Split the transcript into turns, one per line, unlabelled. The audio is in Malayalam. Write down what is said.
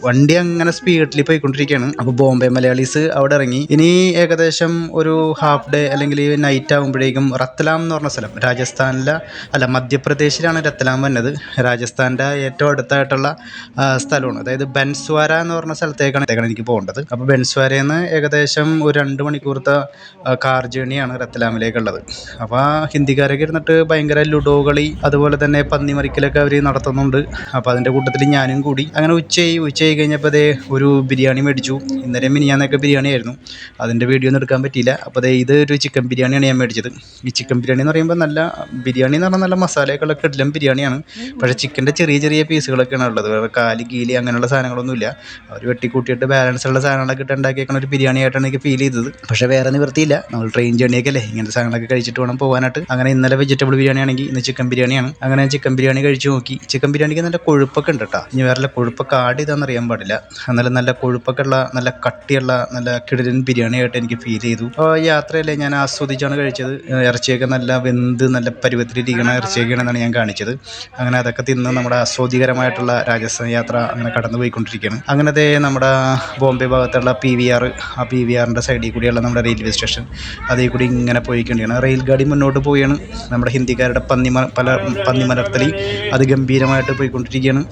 വണ്ടി അങ്ങനെ സ്പീഡിൽ പോയിക്കൊണ്ടിരിക്കുകയാണ്. അപ്പോൾ ബോംബെ മലയാളീസ് അവിടെ ഇറങ്ങി. ഇനി ഏകദേശം ഒരു ഹാഫ് ഡേ അല്ലെങ്കിൽ നൈറ്റ് ആകുമ്പോഴേക്കും റത്ലാം എന്ന് പറഞ്ഞ സ്ഥലം, മധ്യപ്രദേശിലാണ് രത്ലാം വന്നത്. രാജസ്ഥാൻ്റെ ഏറ്റവും അടുത്തായിട്ടുള്ള സ്ഥലമാണ്. അതായത് ബൻസ്വാര എന്ന് പറഞ്ഞ സ്ഥലത്തേക്കാണ് എനിക്ക് പോകേണ്ടത്. അപ്പോൾ ബൻസ്വാരയിൽ നിന്ന് ഏകദേശം ഒരു 2 മണിക്കൂറത്തെ കാർ ജേണിയാണ് രത്ലാമിലേക്കുള്ളത്. അപ്പോൾ ഹിന്ദിക്കാരൊക്കെ ഇരുന്നിട്ട് ഭയങ്കര ലുഡോ കളി, അതുപോലെ തന്നെ പന്നിമറിക്കലൊക്കെ അവർ നടത്തുന്നുണ്ട്. അപ്പോൾ അതിൻ്റെ കൂട്ടത്തിൽ ഞാനും കൂടി. അങ്ങനെ ഉച്ചയായി കഴിഞ്ഞപ്പോൾ ഒരു ബിരിയാണി മേടിച്ചു. ഇന്നലെ മിനിഞ്ഞാന്നൊക്കെ ബിരിയാണി ആയിരുന്നു, അതിൻ്റെ വീഡിയോ ഒന്നും എടുക്കാൻ പറ്റിയില്ല. അപ്പോൾ ഇത് ഒരു ചിക്കൻ ബിരിയാണിയാണ് ഞാൻ മേടിച്ചത്. ഈ ചിക്കൻ ബിരിയാണി എന്ന് പറയുമ്പോൾ നല്ല ബിരിയാണി എന്ന് പറഞ്ഞാൽ നല്ല മസാലയൊക്കെ കിടിലൻ ബിരിയാണിയാണ്. പക്ഷേ ചിക്കൻ്റെ ചെറിയ ചെറിയ പീസുകളൊക്കെയാണ് ഉള്ളത്. കാല് കീലി അങ്ങനെയുള്ള സാധനങ്ങളൊന്നുമില്ല. അവർ വെട്ടിക്കൂട്ടിയിട്ട് ബാലൻസ് ഉള്ള സാധനങ്ങളൊക്കെ ഇട്ട് ഉണ്ടാക്കിയേക്കുന്ന ഒരു ബിരിയാണി ആയിട്ടാണ് എനിക്ക് ഫീൽ ചെയ്തത്. പക്ഷേ വേറെ നിവൃത്തിയില്ല, നമ്മൾ ട്രെയിൻ ജേണിയൊക്കെ അല്ലേ, ഇങ്ങനത്തെ സാധനങ്ങളൊക്കെ കഴിച്ചിട്ട് വേണം പോകാനായിട്ട്. അങ്ങനെ ഇന്നലെ വെജിറ്റബിൾ ബിരിയാണി ആണെങ്കിൽ ഇന്ന് ചിക്കൻ ബിരിയാണിയാണ്. അങ്ങനെ ചിക്കൻ ബിരിയാണി കഴിച്ച് നോക്കി. ചിക്കൻ ബിരിയാണിക്ക് നല്ല കൊഴുപ്പൊക്കെ ഉണ്ട് കേട്ടോ. ഇനി വേറെ കൊഴുപ്പൊക്കെ ആഡ് ചെയ്താന്ന് അറിയാൻ പാടില്ല. എന്നാലും നല്ല കൊഴുപ്പൊക്കെ ഉള്ള നല്ല കട്ടിയുള്ള നല്ല കിടിലൻ ബിരിയാണി ആയിട്ട് എനിക്ക് ഫീൽ ചെയ്തു. അപ്പോൾ യാത്രയല്ലേ ഞാൻ ആസ്വദിച്ചാണ് കഴിച്ചത്. ഇറച്ചിയൊക്കെ നല്ല വെന്ത് നല്ല പരുവത്തിലിരിക്കണ ഇറച്ചിയൊക്കെയാണെന്നാണ് ഞാൻ കാണിച്ചത്. അങ്ങനെ അതൊക്കെ തിന്ന് നമ്മുടെ ആസ്വാദികരമായിട്ടുള്ള രാജസ്ഥാൻ യാത്ര അങ്ങനെ കടന്നു പോയിക്കൊണ്ടിരിക്കുകയാണ്. അങ്ങനത്തെ നമ്മുടെ ബോംബെ ഭാഗത്തുള്ള PVR, ആ PVRൻ്റെ സൈഡിൽ കൂടിയുള്ള നമ്മുടെ റെയിൽവേ സ്റ്റേഷൻ, അതിൽ കൂടി ഇങ്ങനെ പോയിക്കൊണ്ടിരിക്കുകയാണ്. റെയിൽ ഗാഡി മുന്നോട്ട് പോവുകയാണ്. നമ്മുടെ ഹിന്ദിക്കാരുടെ പന്നിമലർത്തലി അതിഗംഭീരമായിട്ട് പോയിക്കൊണ്ടിരിക്കുകയാണ്.